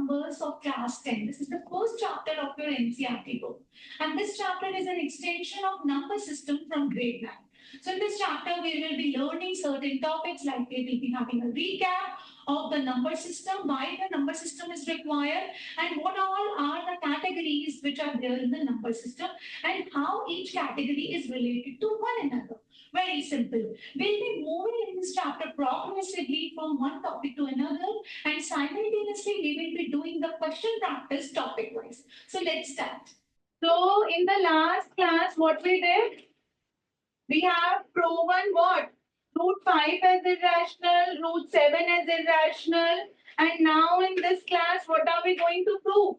numbers of class 10. This is the first chapter of your NCERT book. And this chapter is an extension of number system from grade 9. So in this chapter, we will be learning certain topics, like we will be having a recap of the number system, why the number system is required, and what all are the categories which are there in the number system, and how each category is related to one another. Very simple. We'll be moving in this chapter progressively from one topic to another, and simultaneously we will be doing the question practice topic wise. So let's start. So in the last class, what we did? We have proven what? Root 5 as irrational, root 7 as irrational, and now in this class, what are we going to prove?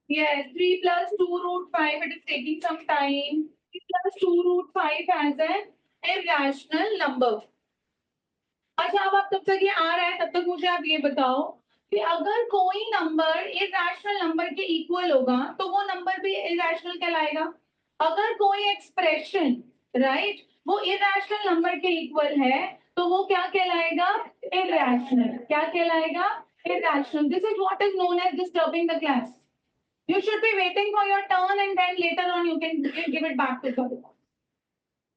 Yes, 3 plus 2 root 5, it is taking some time. 3 plus 2 root 5 as an irrational number. अच्छा अब आप तब तक ये आ रहा है तब तक मुझे आप ये बताओ कि अगर कोई नंबर इरैशनल नंबर के इक्वल होगा तो वो नंबर भी इरैशनल कहलाएगा. अगर कोई एक्सप्रेशन राइट वो इरैशनल नंबर के इक्वल है तो वो क्या कहलाएगा? इरैशनल. क्या कहलाएगा? Irrational. This is what is known as disturbing the class. You should be waiting for your turn and then later on you can give it back to the class.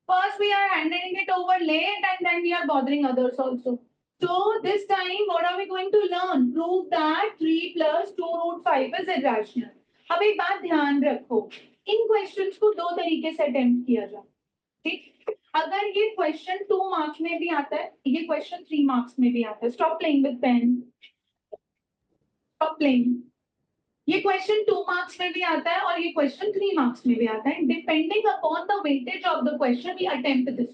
First, we are handling it over late and then we are bothering others also. So, this time, what are we going to learn? Prove that 3 plus 2 root 5 is irrational. अब एक बात ध्यान रखो, इन questions को दो तरीके से attempt किया जाए. ठीक, अगर ये क्वेश्चन 2 मार्क्स में भी आता है, ये क्वेश्चन 3 मार्क्स में भी आता है. Stop playing with pen. Stop playing. ये क्वेश्चन 2 मार्क्स में भी आता है और ये क्वेश्चन 3 मार्क्स में भी आता है. Depending upon the weightage of the question we attempt this.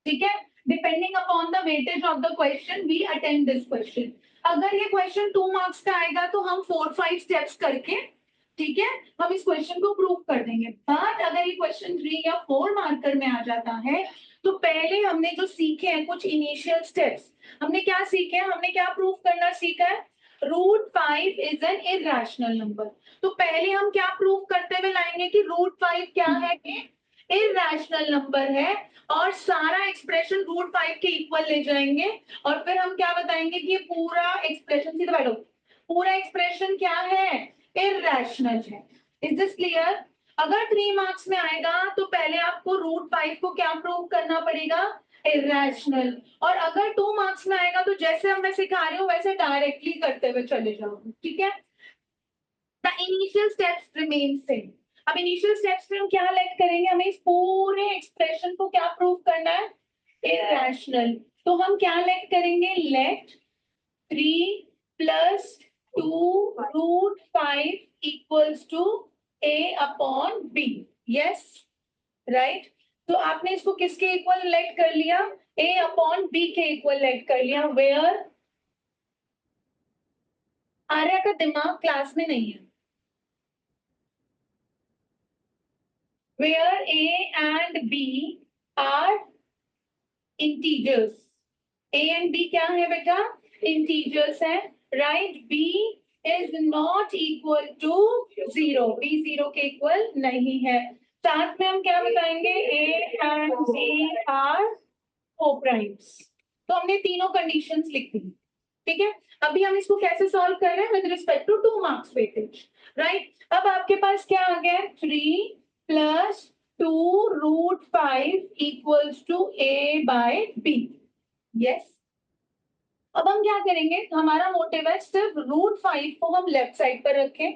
ठीक है, depending upon the weightage of the question we attempt this question. अगर ये क्वेश्चन 2 मार्क्स का आएगा तो हम 4-5 स्टेप्स करके ठीक है हम इस क्वेश्चन को प्रूव कर देंगे. बट अगर ये क्वेश्चन 3 या 4 मार्कर में आ जाता है तो पहले हमने जो सीखे हैं कुछ इनिशियल स्टेप्स, हमने क्या सीखे हैं? हमने क्या प्रूव करना सीखा है? Root 5 is an irrational number. तो पहले हम क्या प्रूव करते हुए लाएंगे कि रूट 5 क्या है? इरैशनल नंबर है और सारा एक्सप्रेशन रूट 5 के इक्वल ले जाएंगे और फिर हम क्या बताएंगे कि पूरा एक्सप्रेशन सीधा बैठो पूरा एक्सप्रेशन क्या है? इरैशनल है. Is this clear? अगर 3 मार्क्स में आएगा तो पहले आपको रूट 5 को क्या प्रूव करना पड़ेगा? इरैशनल. और अगर 2 मार्क्स में आएगा तो जैसे हम मैं सिखा रही हूँ वैसे डायरेक्टली करते हुए चले जाओगे. ठीक है, the initial steps remain same. अब इनिशियल स्टेप्स में हम क्या लेट करेंगे? हमें इस पूरे एक्सप्रेशन को क्या प्रूव करना है? इरैशनल. तो हम क्या लेट करेंगे? Let 3 plus 2 root 5 equals to a upon b. Yes right. तो आपने इसको किसके इक्वल लेट कर लिया? a अपॉन b के इक्वल लेट कर लिया. वेयर आर्या का दिमाग क्लास में नहीं है. Where a and b are integers. a and b क्या है बेटा? Integers है. Right? b is not equal to 0. b 0 के इक्वल नहीं है. साथ में हम क्या बताएंगे? a and b are co-primes. तो हमने तीनों कंडीशंस लिख दी. ठीक है, अभी हम इसको कैसे सॉल्व कर रहे हैं? With respect to 2 marks weightage. Right, अब आपके पास क्या आ गया? 3 plus 2 root 5 equals to a by b. Yes, अब हम क्या करेंगे? हमारा मोटिव है सिर्फ रूट 5 को हम लेफ्ट साइड पर रखें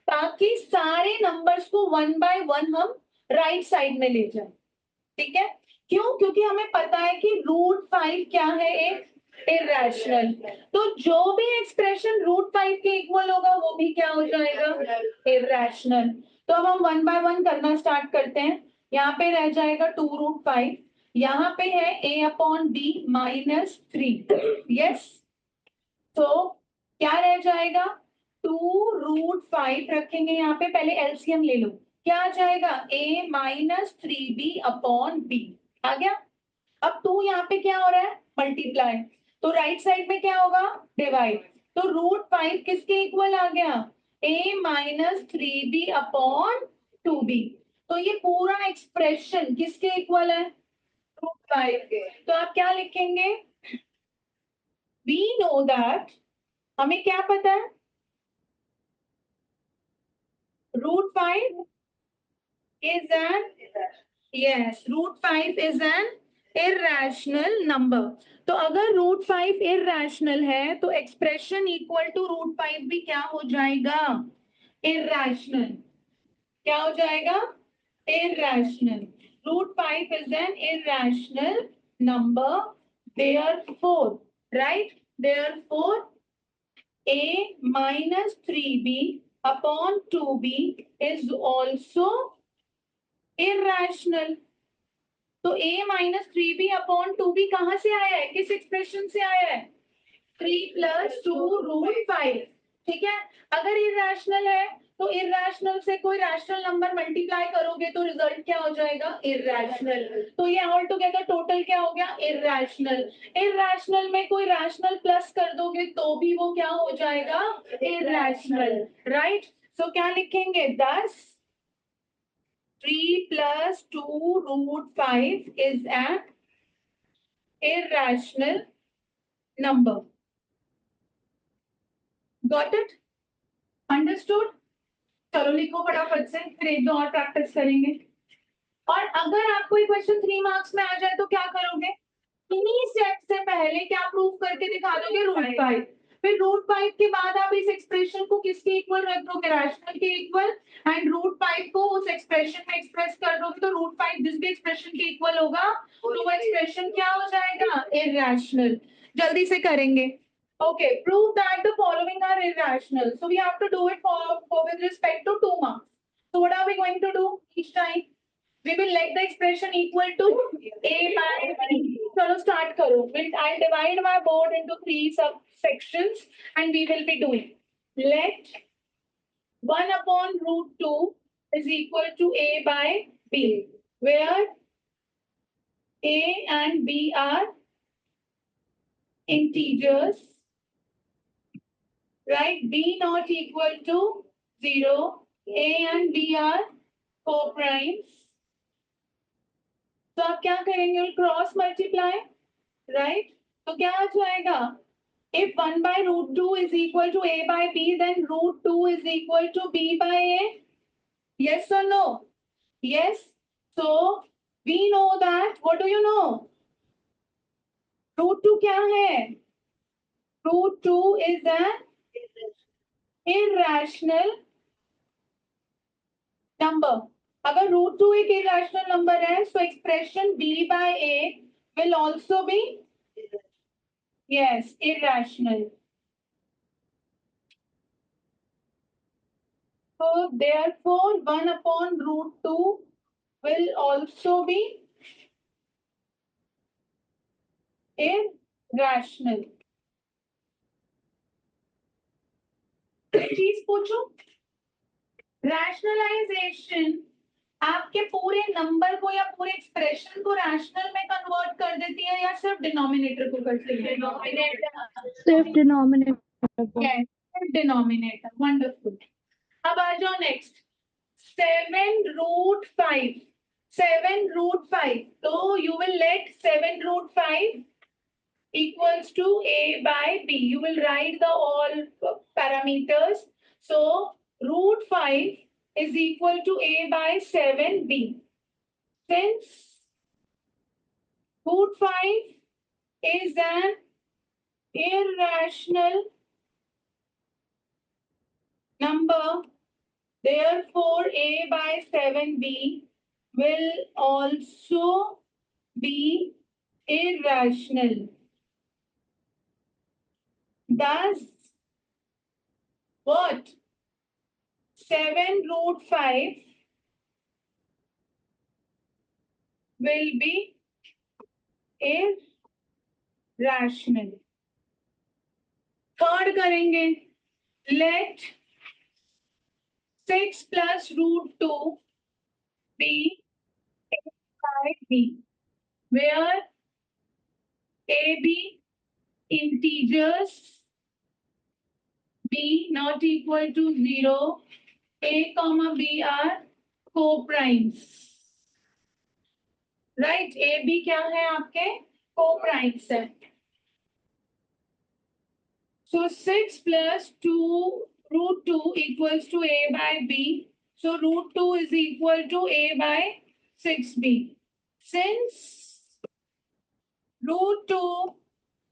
ताकि सारे नंबर्स को 1 बाय 1 हम राइट साइड में ले जाएं. ठीक है, क्यों? क्योंकि हमें पता है कि रूट 5 क्या है? एक इरैशनल. तो जो भी एक्सप्रेशन रूट 5 के इक्वल होगा वो भी क्या हो जाएगा? इरैशनल. तो अब हम 1 बाय 1 करना स्टार्ट करते हैं. यहाँ पे रह जाएगा 2 रूट 5. यहाँ पे है a upon b minus 3. Yes, तो क्या रह जाएगा? 2 रूट 5 रखेंगे यहाँ पे. पहले एलसीएम ले लो. क्या आ जाएगा? a minus 3b upon b. आ गया. अब 2 यहाँ पे क्या हो रहा है? मल्टीप्लाई. तो राइट साइड में क्या होगा? डिवाइड. तो रूट 5 किसके इक्वल आ गया? a minus 3b upon 2b. तो ये पूरा एक्सप्रेशन किसके इक्वल है? रूट 5 के. तो आप क्या लिखेंगे? We know that हमें क्या पता है? √5 is an yes, √5 is an irrational number. तो अगर √5 irrational है तो एक्सप्रेशन इक्वल टू √5 भी क्या हो जाएगा? irrational. क्या हो जाएगा? irrational. √5 is an irrational number. Therefore, right? Therefore, a minus 3b upon 2b is also irrational. तो a minus 3b upon 2b कहां से आया है? किस एक्सप्रेशन से आया है? 3 plus 2 √5. ठीक है, अगर इरेशनल है तो इरेशनल से कोई रैशनल नंबर मल्टीप्लाई करोगे तो रिजल्ट क्या हो जाएगा? इरेशनल. तो ये ऑल टुगेदर टोटल क्या हो गया? इरेशनल. इरेशनल में कोई रैशनल प्लस कर दोगे तो भी वो क्या हो जाएगा? इरेशनल. राइट. सो क्या लिखेंगे? 10 3 plus 2 √5 is an irrational number. Got it? Understood? चलो लिखो फटाफट से, फिर एक दो और प्रैक्टिस करेंगे. और अगर आपको ये क्वेश्चन 3 मार्क्स में आ जाए तो क्या करोगे? इन्हीं स्टेप से पहले क्या प्रूव करके दिखा दोगे? √5. फिर √5 के बाद आप इस एक्सप्रेशन को किसके इक्वल रख दोगे? रैशनल के इक्वल. एंड √5 को उस एक्सप्रेशन में एक्सप्रेस कर दोगे तो √5 जिस भी एक्सप्रेशन के इक्वल होगा तो वो एक्सप्रेशन क्या हो जाएगा? इरेशनल. जल्दी से करेंगे. Okay, prove that the following are irrational. So we have to do it for with respect to 2 marks. So what are we going to do each time? We will let the expression equal to a by b. So start karo. I'll divide my board into 3 subsections and we will be doing. Let 1 upon √2 is equal to a by b, where a and b are integers. Right? B not equal to 0. A and B are co-primes. तो आप क्या करेंगे? Cross multiply. Right. तो क्या आ जाएगा? If 1 by √2 is equal to a by b, then √2 is equal to b by a. Yes or no? Yes. So we know that. What do you know? √2 क्या है? √2 is an irrational number. अगर √2 एक irrational number है, so expression b by a will also be yes irrational. So therefore 1 upon √2 will also be irrational. एक चीज पूछूं, rationalisation आपके पूरे नंबर को या पूरे एक्सप्रेशन को रैशनल में कन्वर्ट कर देती है या सिर्फ डिनोमिनेटर को करती है? सिर्फ डिनोमिनेटर. Yes, denominator. Wonderful. अब आ जाओ next. 7 √5. 7 √5. So you will let 7 √5 equals to a by b. You will write the all parameters. So √5 is equal to a by 7b. Since √5 is an irrational number, therefore a by 7b will also be irrational. Thus, what? 7 √5 will be irrational. Third करेंगे. Let 6 plus √2 be a by b, where a, b integers, b not equal to 0, a comma b are co-primes. Right? a, b क्या है आपके? Co-primes है. So 6 plus 2 root 2 equals to a by b. So root 2 is equal to a by 6b. Since root 2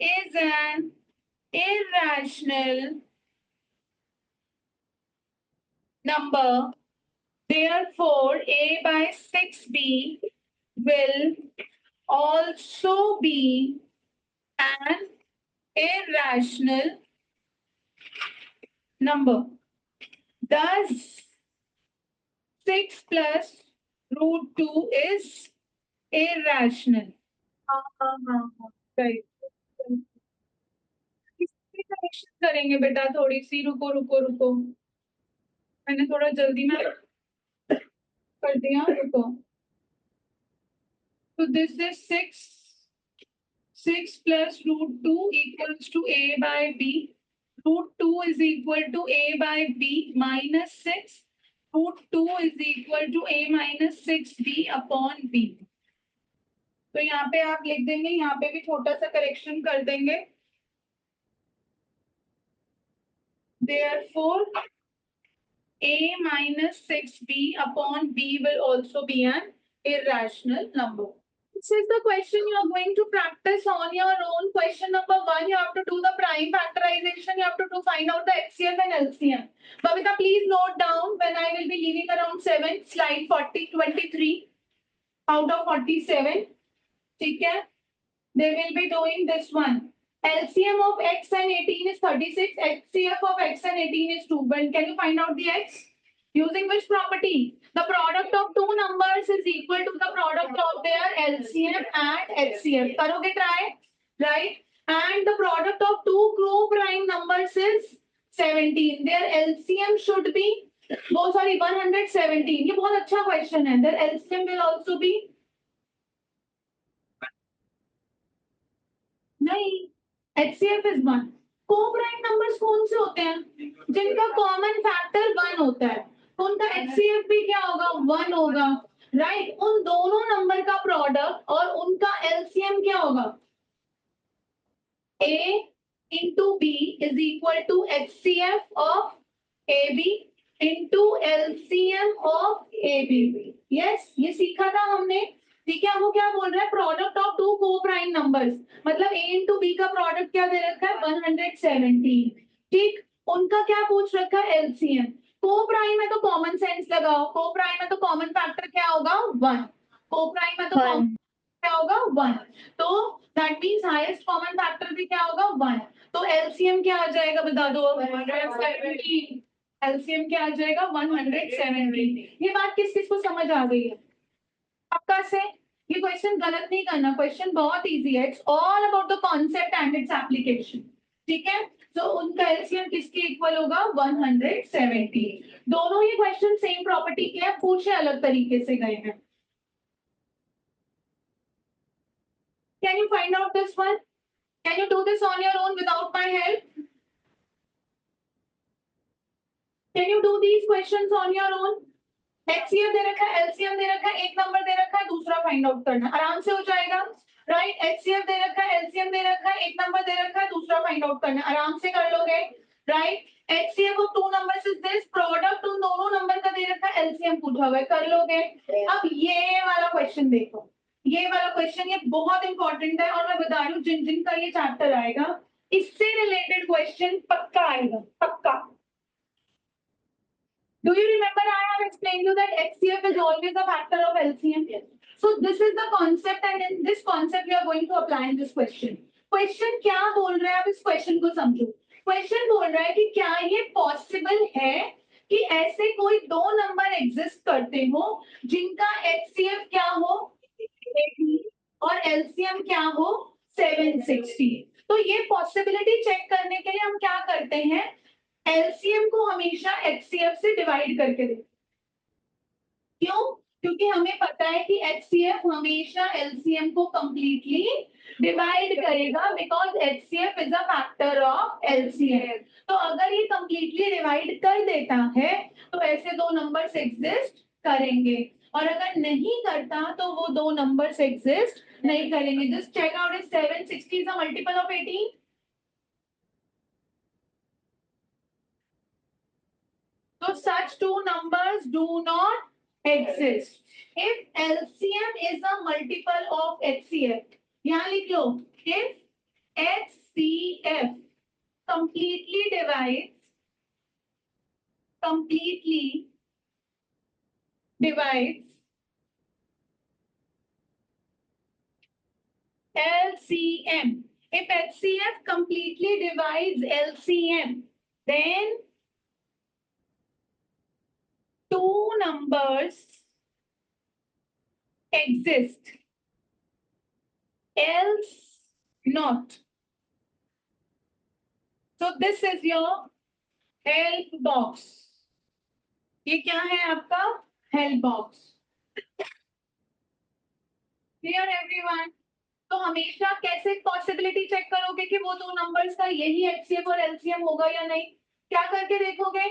is an irrational number, therefore a by 6b will also be an irrational number. Thus, 6 plus root 2 is irrational. Right. इसकी correction करेंगे बेटा, थोड़ी सी रुको रुको रुको, मैंने थोड़ा जल्दी में कर दिया, रुको. So this is 6 plus root 2 equals to a by b. Root 2 is equal to a by b minus 6. Root 2 is equal to a minus 6b upon b. तो यहाँ पे आप लिख देंगे, यहाँ पे भी छोटा सा करेक्शन कर देंगे. Therefore, a minus 6b upon b will also be an irrational number. This is the question you are going to practice on your own. Question number 1, you have to do the prime factorization. You have to find out the HCF and LCM. Babita, please note down when I will be leaving around 7, slide 23 out of 47. Okay? They will be doing this one. LCM of x and 18 is 36. HCF of x and 18 is 2. When can you find out the x? Using which property? The product of two numbers is equal to the product of their LCM and HCF. करोगे try? Right? And the product of two co-prime numbers is 17. Their LCM should be, 117. ये बहुत अच्छा question है. Their LCM will also be, नहीं, HCF is 1. Co-prime numbers कौन से होते हैं? जिनका common factor 1 होता है. उनका HCF भी क्या होगा? 1 होगा. राइट? उन दोनों नंबर का प्रोडक्ट और उनका LCM क्या होगा? A into B is equal to HCF of AB into LCM of AB. Yes, ये सीखा था हमने. ठीक है, वो क्या बोल रहा है? प्रोडक्ट ऑफ टू को प्राइम नंबर्स, मतलब A into B का प्रोडक्ट क्या दे रखा है? 117. ठीक, उनका क्या पूछ रखा है? LCM. को प्राइम है तो कॉमन सेंस लगाओ. को प्राइम है तो कॉमन फैक्टर क्या होगा? 1. को प्राइम है तो कॉमन क्या होगा? 1. तो that means highest common factor भी क्या होगा? 1. तो LCM क्या आ जाएगा? बता दो. 117. LCM क्या आ जाएगा? 117. ये बात किस किस को समझ आ गई है? पक्का से? ये क्वेश्चन गलत नहीं करना, क्वेश्चन बहुत इजी है. It's all about the concept and its application. ठीक है, तो उनका एलसीएम किसके इक्वल होगा? 170. दोनों ये क्वेश्चन सेम प्रॉपर्टी के हैं, पूछे अलग तरीके से गए हैं. Can you find out this one? Can you do this on your own without my help? Can you do these questions on your own? HCF दे रखा है, LCM दे रखा है, एक नंबर दे रखा है, दूसरा फाइंड आउट करना, आराम से हो जाएगा. राइट? HCF दे रखा है, LCM दे रखा है, एक नंबर दे रखा है, दूसरा फाइंड आउट करना, आराम से कर लोगे. Right? HCF of two numbers is this, product उन दोनों नंबर का दे रखा है, LCM पूछा हुआ है, कर लोगे. अब ये वाला क्वेश्चन देखो, ये वाला क्वेश्चन ये बहुत इंपॉर्टेंट है, और मैं बता रही हूँ जिन जिन का ये चैप्टर आएगा इससे रिलेटेड क्वेश्चन पक्का आएगा, पक्का. Do you remember I have explained you that HCF is always a factor of LCM? Yes. So this is the concept, and in this concept we are going to apply in this question. Question क्या बोल रहा है? आप इस question को समझो. Question बोल रहा है कि क्या ये possible है कि ऐसे कोई दो नंबर एग्जिस्ट करते हो जिनका HCF क्या हो 80 और LCM क्या हो 760. तो ये पॉसिबिलिटी चेक करने के लिए हम क्या करते हैं? LCM को हमेशा HCF से डिवाइड करके देते. क्यों? क्योंकि हमें पता है कि HCF हमेशा LCM को कंप्लीटली डिवाइड करेगा, because HCF is a factor of LCM. तो अगर ये कंप्लीटली डिवाइड कर देता है तो ऐसे दो नंबर्स एग्जिस्ट करेंगे, और अगर नहीं करता तो वो दो नंबर्स एग्जिस्ट नहीं करेंगे. Just check out is 760 is a multiple of 18. such two numbers do not exist. If LCM is a multiple of HCF, यहाँ लिख लो, if HCF completely divides LCM. If HCF completely divides LCM, then two numbers exist, else not. So this is your help box. ये क्या है आपका help box. Clear everyone? तो हमेशा कैसे possibility check करोगे कि वो दो नंबर्स का यही HCF और LCM होगा या नहीं? क्या करके देखोगे?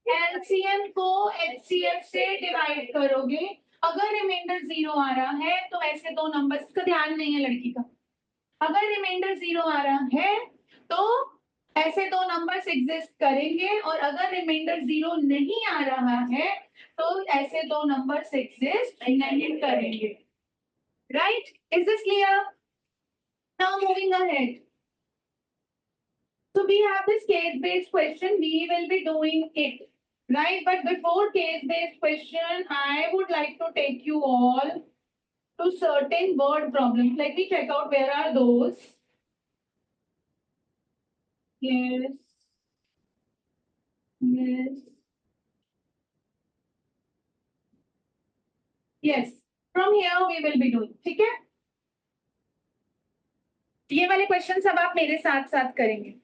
LCM को HCF से डिवाइड करोगे. अगर रिमाइंडर 0 आ रहा है तो ऐसे दो नंबर्स का ध्यान नहीं है लड़की का. अगर रिमाइंडर 0 आ रहा है तो ऐसे दो नंबर्स एग्जिस्ट करेंगे और अगर रिमाइंडर 0 नहीं आ रहा है तो ऐसे दो नंबर्स एग्जिस्ट नहीं करेंगे. Right? Is this clear? Now moving ahead. So we have this case-based question. We will be doing it, right? But before case-based question, I would like to take you all to certain word problems. Let me check out where are those. Yes. Yes. Yes. From here we will be doing. ठीक है? ये वाले question सब आप मेरे साथ साथ करेंगे.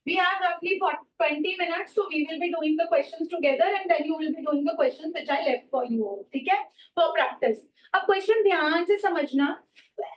We have roughly 20 minutes, so we will be doing the questions together and then you will be doing the questions which I left for you all. ठीक है? For practice. अब क्वेश्चन ध्यान से समझना.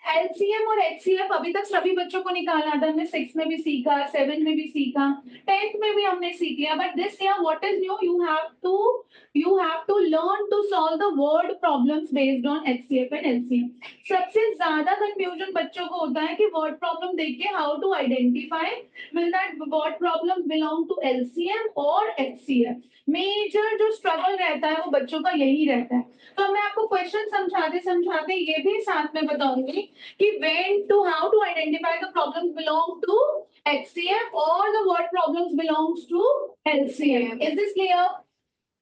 LCM और HCF अभी तक सभी बच्चों को निकालना था. हमने 6 में भी सीखा, 7 में भी सीखा, 10th में भी हमने सीख लिया. But this year, what is new? You have to learn to solve the word problems based on HCF and LCM. सबसे ज्यादा कंफ्यूजन बच्चों को होता है कि वर्ड प्रॉब्लम देख के how to identify will that word problem belong to LCM or HCF. Major जो स्ट्रगल रहता है वो बच्चों का यही रहता है. तो मैं आपको क्वेश्चन समझाते समझाते ये भी साथ में बताऊंगी कि when to how to identify the problems belong to HCF or the word problems belongs to LCM. Is this clear?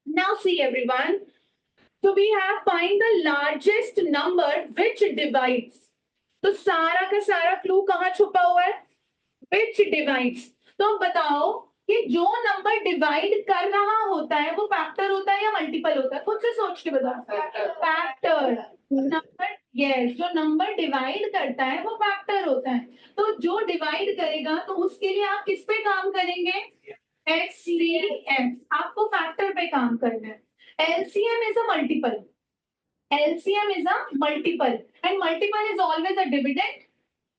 Now see everyone. So we have find the largest number which divides. तो सारा का सारा clue कहाँ छुपा हुआ है? Which divides. तो बताओ कि जो नंबर डिवाइड कर रहा होता है वो फैक्टर होता है या मल्टीपल होता है? खुद से सोच के बताओ. फैक्टर. नंबर यस जो नंबर डिवाइड करता है वो फैक्टर होता है. तो जो डिवाइड करेगा तो उसके लिए आप किस पे काम करेंगे? HCF. आपको फैक्टर पे काम करना है. LCM is a multiple. LCM is a multiple and multiple is always a dividend,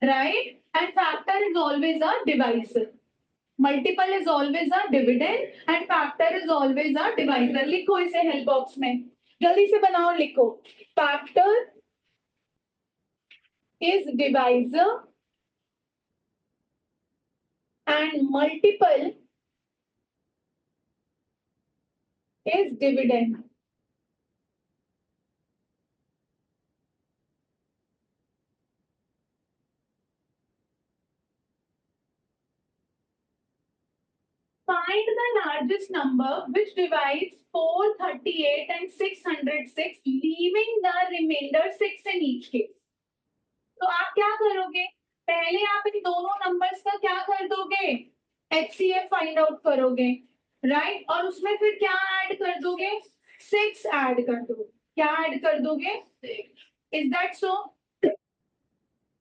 right? And factor is always a divisor. Multiple is always a dividend and factor is always a divisor. लिखो इसे help box में. जल्दी से बनाओ लिखो. Factor is divisor and multiple is dividend. Find the largest number which divides 438 and 606, leaving the remainder 6 in each case. तो आप क्या करोगे? पहले आप इन दोनों नंबर्स का क्या कर दोगे? HCF फाइंड आउट करोगे, राइट? और उसमें फिर क्या ऐड कर दोगे? 6 ऐड कर दोगे. क्या ऐड कर दोगे? Is that so?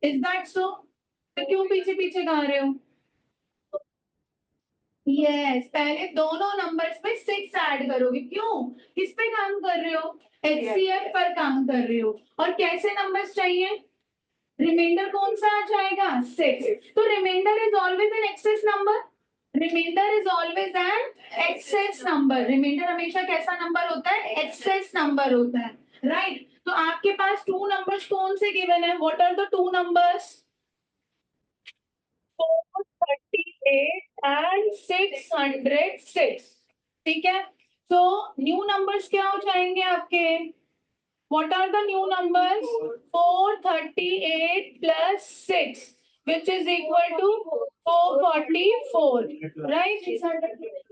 Is that so? तो क्यों पीछे पीछे गा रहे हो? यस पहले दोनों नंबर्स पे 6 ऐड करोगे. क्यों? किस पे काम कर रहे हो? HCF पर काम कर रहे हो. और कैसे नंबर्स चाहिए? रिमाइंडर कौन सा आ जाएगा? 6. तो remainder is always an excess number. Remainder is always an excess number. Remainder हमेशा कैसा नंबर होता है? एक्सेस नंबर होता है, राइट? तो आपके पास 2 नंबर्स कौन से गिवन है? What are the 2 numbers? 438 and 606. ठीक है. So new numbers क्या हो जाएंगे आपके? What are the new numbers? 438 plus 6, which is equal to 444, right?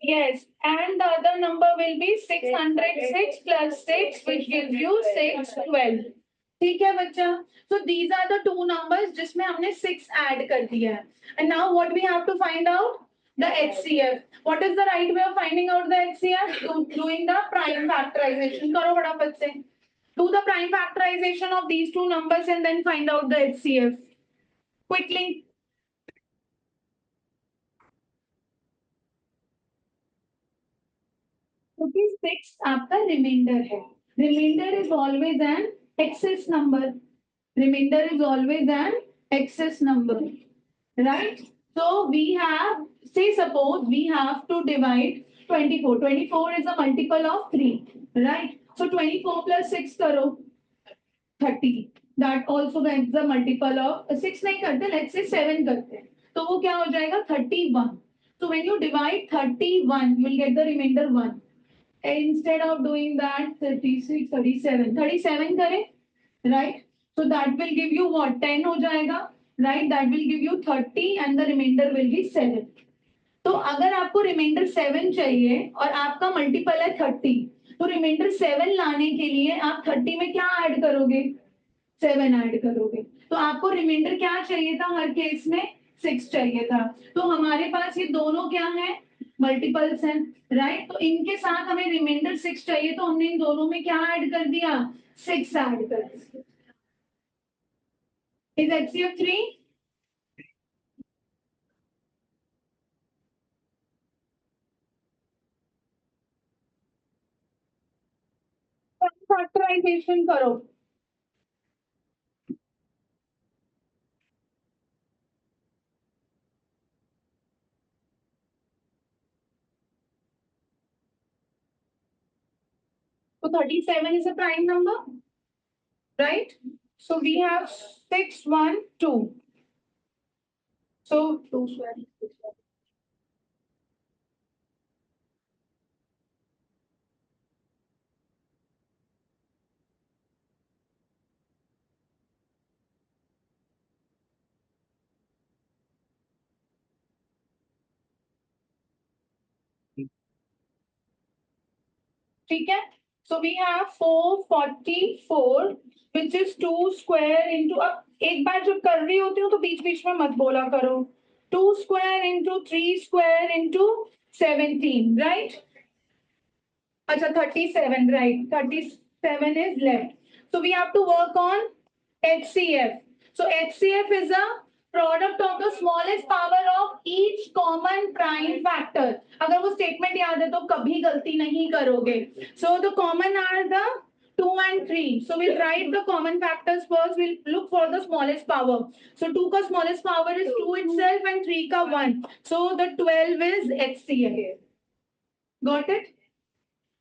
Yes, and the other number will be 606 plus 6, which gives you 612. ठीक है बच्चा? So these are the two numbers जिसमें हमने 6 add कर दिया है. And now what we have to find out? The HCF. What is the right way of finding out the HCF? Doing the prime factorization. करो फटाफट से. Do the prime factorization of these two numbers and then find out the HCF. Quickly. क्योंकि 6 आपका reminder है. Remainder is always an excess number. Remainder is always an excess number. Right? So we have, say suppose we have to divide 24. 24 is a multiple of 3. Right? So 24 plus 6 करो. 30. That also gets the multiple of 6 नहीं करते, let's say 7 करते हैं, तो वो क्या हो जाएगा 31. So when you divide 31, you will get the remainder 1. Instead of doing that 36, 37 करें, right? So that will give you what? 10 हो जाएगा, right? That will give you 30 and the remainder will be 7. तो अगर आपको रिमाइंडर 7 चाहिए और आपका multiple है 30, तो रिमाइंडर 7 लाने के लिए आप 30 में क्या ऐड करोगे? 7 ऐड करोगे. तो आपको रिमाइंडर क्या चाहिए था? हर केस में 6 चाहिए था. तो हमारे पास ये दोनों क्या है? मल्टीपल्स हैं, राइट? तो इनके साथ हमें रिमाइंडर 6 चाहिए, तो हमने इन दोनों में क्या ऐड कर दिया? 6 ऐड कर दिया. Is HCF 3? फैक्टराइजेशन करो. So 37 is a prime number, right? So we have 612. So 2 square. ठीक है. So we have 444, which is 2 square into, अब एक बार जब कर रही होती हूँ तो बीच बीच में मत बोला करो. 2 square into 3 square into 17, right? अच्छा 37, right? 37 is left. So we have to work on HCF. So HCF is a product of the smallest power of each common prime factor. अगर वो statement याद है तो कभी गलती नहीं करोगे. So the common are the 2 and 3. So we'll write the common factors first. We'll look for the smallest power. So 2 का smallest power is 2 itself and 3 का 1. So the 12 is HCF. Got it?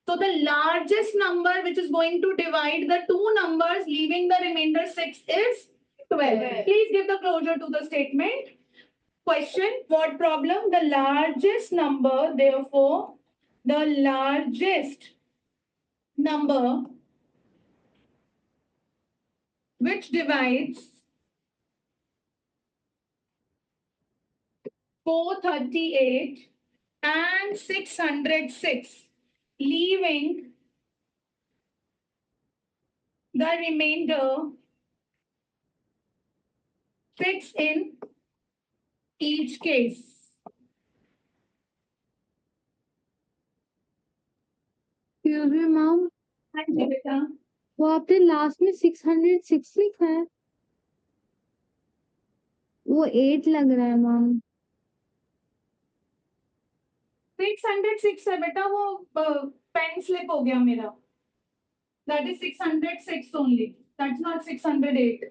So the largest number which is going to divide the two numbers leaving the remainder 6 is 12. Please give the closure to the statement. Question, what problem? The largest number, therefore, the largest number which divides 438 and 606, leaving the remainder 6 in each case. Excuse me, ma'am. हाँ जी बेटा. वो आपने last में 606 लिखा है. वो 8 लग रहा है मैम. 606 है बेटा, वो पेन स्लिप हो गया मेरा. That is 606 only. That's not 608.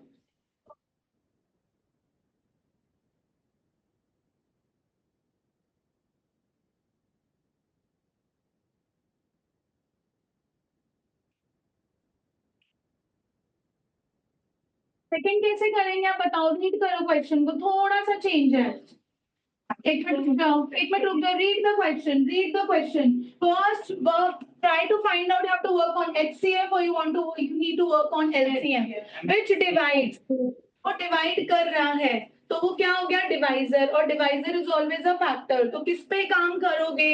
Second कैसे करेंगे आप बताओ. रीड करो क्वेश्चन को, थोड़ा सा चेंज है. एक मिनट रुक जाओ, read the question. First work, try to find out, you have to work on HCF or you need to work on LCM. Which divides? वो डिवाइड कर रहा है तो वो क्या हो गया, डिवाइजर, और divisor is always a factor. तो किस पे काम करोगे,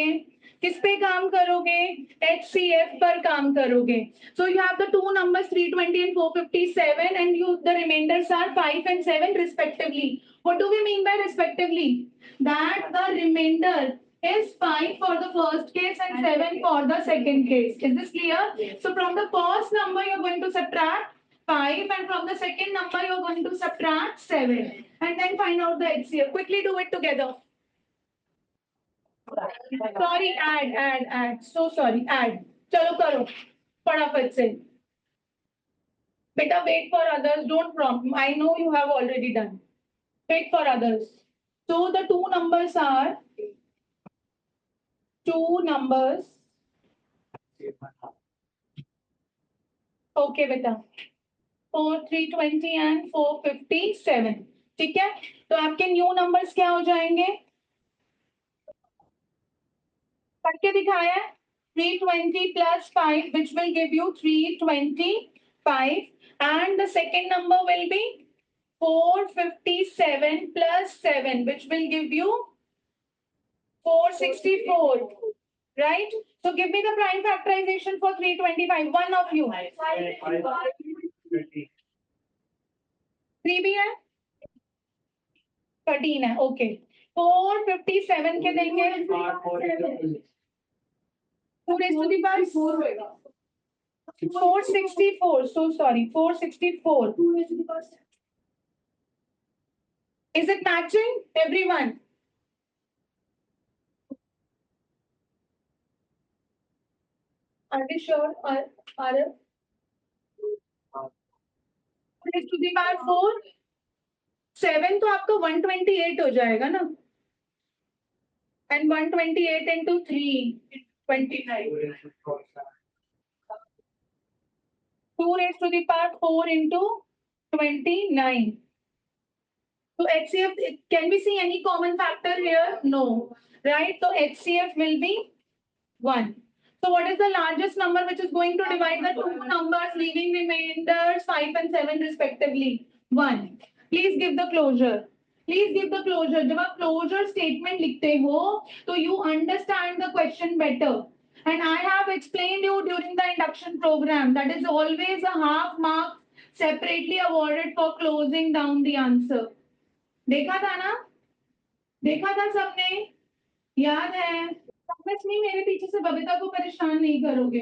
HCF पर काम करोगे। So you have the two numbers 320 and 457 and the remainders are 5 and 7 respectively. What do we mean by respectively? That the remainder is 5 for the first case and 7 for the second case. Is this clear? Yes. So from the first number you're going to subtract 5 and from the second number you're going to subtract 7 and then find out the HCF. Quickly do it together. Sorry, add. So sorry, add. चलो करो फटाफट से। Beta, wait for others. Don't prompt. I know you have already done. Wait for others. So the two numbers are Okay, beta. 320 and 457. ठीक है, तो आपके new numbers क्या हो जाएंगे, पढ़ के दिखाया है। 320 plus 5 which will give you 325 and the second number will be 457 plus 7 which will give you 464, right? So give me the prime factorization for 325, one of you। 3 भी है, 13 है, ओके। 457 के देंगे 2 raised to the power 4 होएगा, 464, so sorry, 464. Is it matching, everyone? Are we sure? Are raised to the power 4, 7 तो आपका 128 हो जाएगा ना, and 128 into 3, 29. 2 raised to the power 4 into 29. So HCF, can we see any common factor here? No, right? So HCF will be 1. So what is the largest number which is going to divide the two numbers, leaving remainders 5 and 7 respectively? 1. Please give the closure. जब आप closure statement लिखते हो तो you understand the question better. And I have explained you during the induction program that is always a half mark separately awarded for closing down the answer. देखा था ना, देखा था सबने, याद है? नहीं, मेरे पीछे से बबीता को परेशान नहीं करोगे,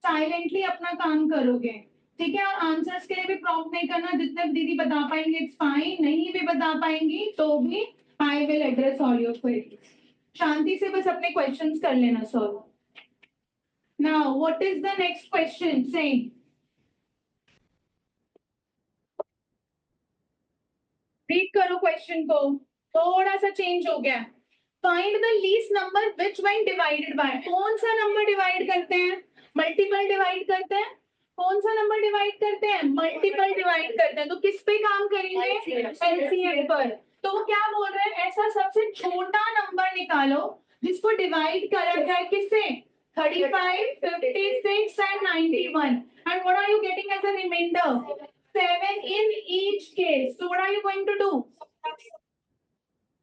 साइलेंटली अपना काम करोगे, ठीक है? और आंसर्स के लिए भी प्रॉम्प्ट नहीं करना, जितने दीदी बता पाएंगे इट्स फाइन, नहीं भी बता पाएंगी तो भी I will address all your queries. शांति से बस अपने क्वेश्चंस कर लेना सॉल्व। Now what is the next question, same read करो क्वेश्चन को, थोड़ा सा चेंज हो गया। Find the least number which when divided by, कौन सा नंबर डिवाइड करते हैं, मल्टीपल डिवाइड करते हैं, कौन सा नंबर डिवाइड करते हैं, मल्टीपल डिवाइड करते हैं। तो किस पे काम करेंगे, एलसीएम पर। तो वो क्या बोल रहे हैं, ऐसा सबसे छोटा नंबर निकालो जिसको डिवाइड करा जाए किससे, 35, 56 and 91, and what are you getting as a remainder, 7 in each case. So what are you going to do?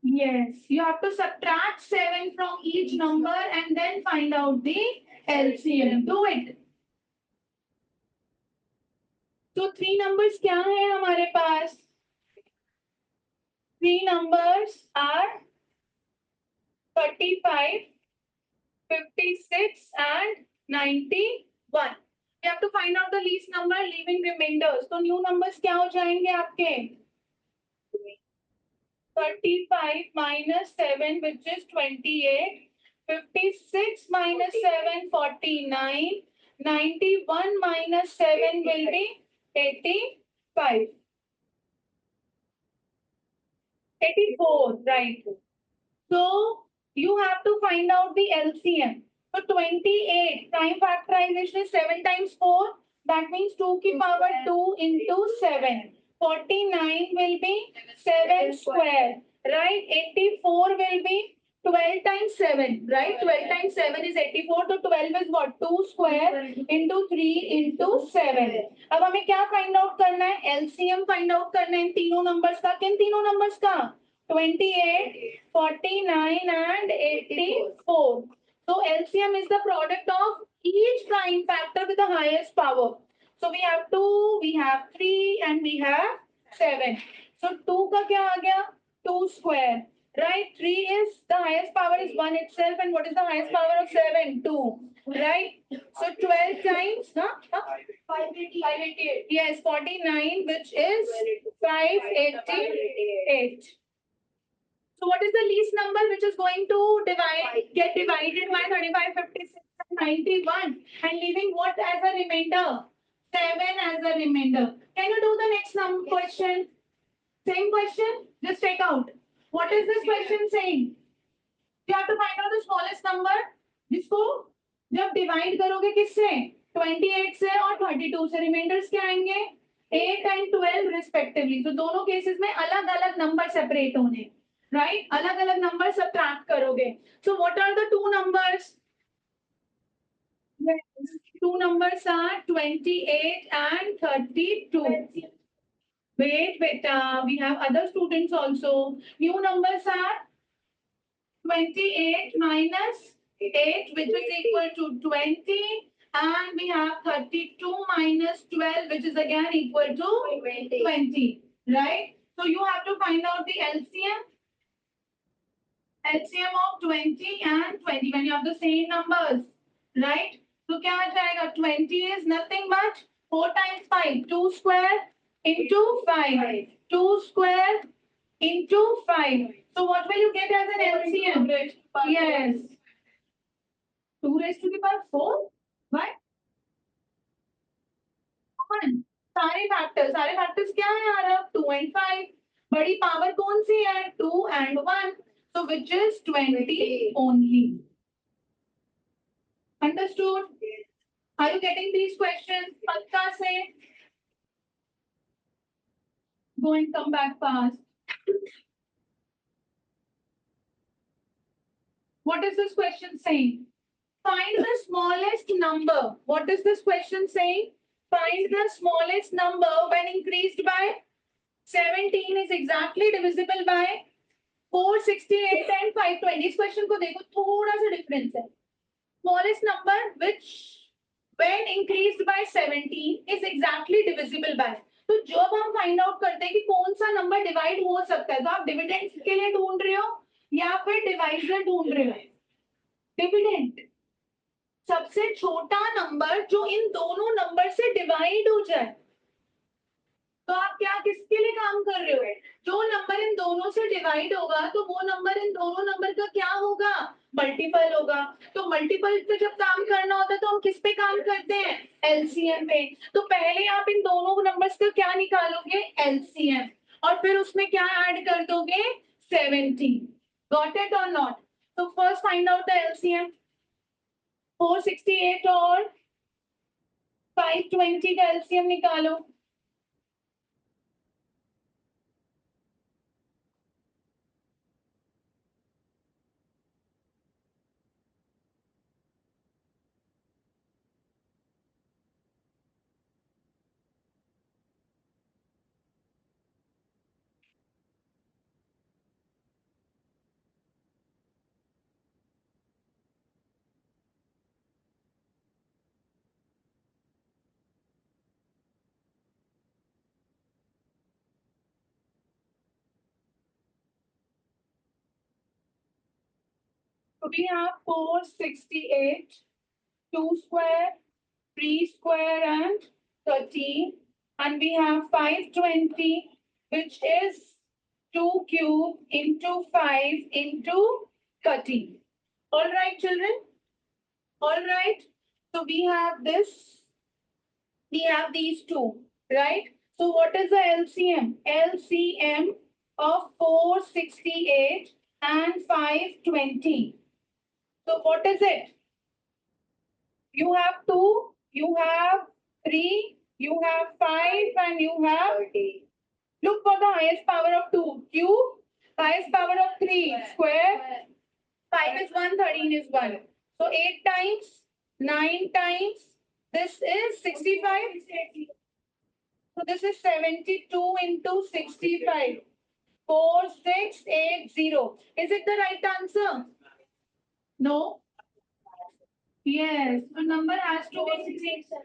Yes, you have to subtract 7 from each number and then find out the LCM. Do it. So 3 numbers क्या है हमारे पास? 3 numbers are 35, 56 and 91. You have to find out the least number, leaving remainders. तो new numbers क्या हो जाएंगे आपके? 35 minus 7 which is 28, 56 minus 7 49, 91 minus 7 will be 85, 84, right? So you have to find out the LCM. So 28 prime factorization is 7 times 4, that means 2 की power 2 into 7. 49 will be 7 square right? 84 will be 12 times 7, right? 12 times 7 is 84. So 12 is what? 2 square into 3 into 7. अब हमें क्या find out करना है? LCM find out करना है इन तीनों numbers का. किन तीनों नंबर्स का? 28, 49 and 84. So LCM is the product of each prime factor with the highest power. So we have 2, we have 3 and we have 7. So 2 का क्या आ गया? 2 square. Right? 3 is the highest power is 1 itself, and what is the highest power of 7? 2. Right? So 12 times, huh? 588. Yes, 49, which is 588. So what is the least number which is going to get divided by 35, 56, and 91, and leaving what as a remainder? 7 as a remainder. Can you do the next question? Same question, just take out. What is this question saying? You have to find out the smallest number, जिसको जब divide करोगे किससे? 28 से और 32 से. Reminders क्या आएंगे? 8 and 12 respectively. तो दोनों केसेस में अलग अलग नंबर सेपरेट होने, राइट? अलग अलग नंबर सब्ट्रैक्ट करोगे. So what are the two numbers? Two numbers are 28 and 32. Wait, beta, we have other students also. New numbers are 28 minus 8, which is equal to 20. And we have 32 minus 12, which is again equal to 20. Right? So you have to find out the LCM. LCM of 20 and 20 when you have the same numbers. Right? So क्या आ जाएगा? 20 is nothing but 4 times 5. 2 square into 5. 2 square into 5. So what will you get as an LCM? Yes. 2 raised to the power 4. Why? 1. सारे factors क्या है यार? 2 and 5. बड़ी power कौन सी है? 2 and 1. So which is 20 only. Understood? Are you getting these questions? पक्का से. Go and come back fast. What is this question saying? Find the smallest number. What is this question saying? Find the smallest number when increased by 17 is exactly divisible by 468 and 520. इस question को देखो, थोड़ा सा difference है. Smallest number which when increased by 17 is exactly divisible by. तो जब हम find out करते हैं कि कौन सा नंबर डिवाइड हो सकता है, तो आप डिविडेंड के लिए ढूंढ रहे हो या फिर डिवाइजर ढूंढ रहे हो? डिविडेंड, सबसे छोटा नंबर जो इन दोनों नंबर से डिवाइड हो जाए. तो आप क्या किसके लिए काम कर रहे हो? जो नंबर इन दोनों से डिवाइड होगा तो वो नंबर इन दोनों नंबर का क्या होगा? मल्टीपल होगा. तो मल्टीपल पे जब काम करना होता है तो हम किस पे काम करते हैं? एलसीएम पे. तो पहले आप इन दोनों नंबर्स का क्या निकालोगे? एलसीएम. और फिर उसमें क्या ऐड कर दोगे? 17. गॉट इट और नॉट? तो first find out the LCM. 468 और 520 का एलसीएम निकालो. So we have 468, 2 square, 3 square and 13. And we have 520, which is 2 cube into 5 into 13. All right, children? All right. So we have this. We have these two, right? So what is the LCM? LCM of 468 and 520. So what is it? You have 2, you have 3, you have 5, and you have 30. Look for the highest power of 2. Cube. 5 power of 3 square. 5 is 1, 13 is 1. So 8 times, 9 times, this is 65. So this is 72 into 65. 4680. Is it the right answer? No. Yes, the number has to be 687.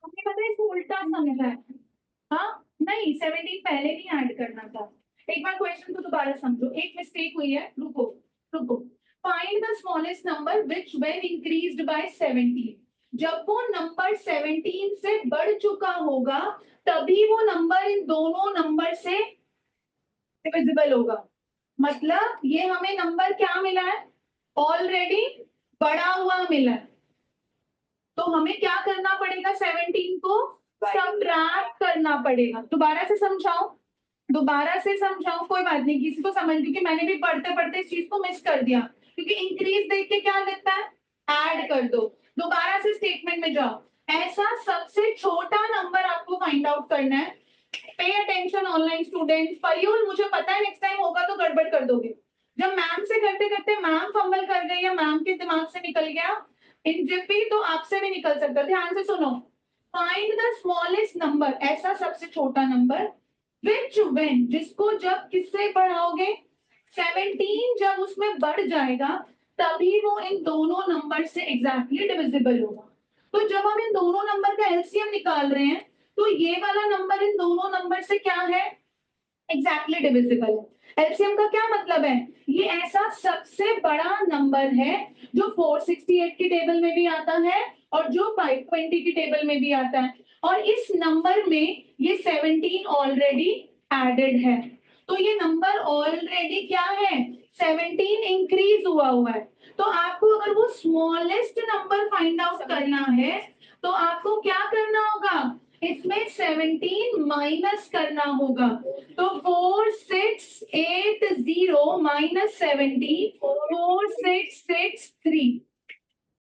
हमें पता है इसको उल्टा समझा है। हाँ नहीं 17 पहले नहीं ऐड करना था। एक बार क्वेश्चन को दोबारा समझो, एक मिस्टेक हुई है, रुको रुको। Find the smallest number which when increased by 17। जब वो नंबर 17 से बढ़ चुका होगा तभी वो नंबर इन दोनों नंबर से डिविजिबल होगा। मतलब ये हमें नंबर क्या मिला है, ऑलरेडी बढ़ा हुआ मिला है। तो हमें क्या करना पड़ेगा, 17 को सबट्रैक्ट करना पड़ेगा। दोबारा से समझाओ, दोबारा से समझाओ, कोई बात नहीं, किसी को समझ क्योंकि मैंने भी पढ़ते पढ़ते इस चीज को मिस कर दिया, क्योंकि इंक्रीज देख के क्या लगता है, ऐड कर दो। दोबारा से स्टेटमेंट में जाओ, ऐसा सबसे छोटा नंबर आपको फाइंड आउट करना है। पे अटेंशन ऑनलाइन स्टूडेंट्स, परियोल मुझे पता है नेक्स्ट टाइम होगा तो गड़बड़ कर दोगे। जब मैम से करते करते मैम फंबल कर गई या मैम के दिमाग से निकल गया इन जिप्पी तो आपसे भी निकल सकता है। ध्यान से सुनो, फाइंड द स्मॉलेस्ट नंबर, ऐसा सबसे छोटा नंबर विच व्हेन, जिसको जब किससे बढ़ाओगे, 17 जब उसमें बढ़ जाएगा तभी वो इन दोनों नंबर से एग्जैक्टली डिविजिबल होगा। तो जब हम इन दोनों नंबर का एलसीएम निकाल रहे हैं तो ये वाला नंबर इन दोनों नंबर से क्या है, एग्जैक्टली डिविजिबल है। एलसीएम का क्या मतलब है, ये ऐसा सबसे बड़ा नंबर है जो 468 की टेबल में भी आता है और जो 520 की टेबल में भी आता है, और इस नंबर में ये 17 ऑलरेडी एडेड है। तो ये नंबर ऑलरेडी क्या है, 17 इंक्रीज हुआ है। तो आपको अगर वो स्मॉलेस्ट नंबर फाइंड आउट करना है तो आपको क्या करना होगा, इसमें 17 माइनस करना होगा। तो 4680 माइनस 17, 4663।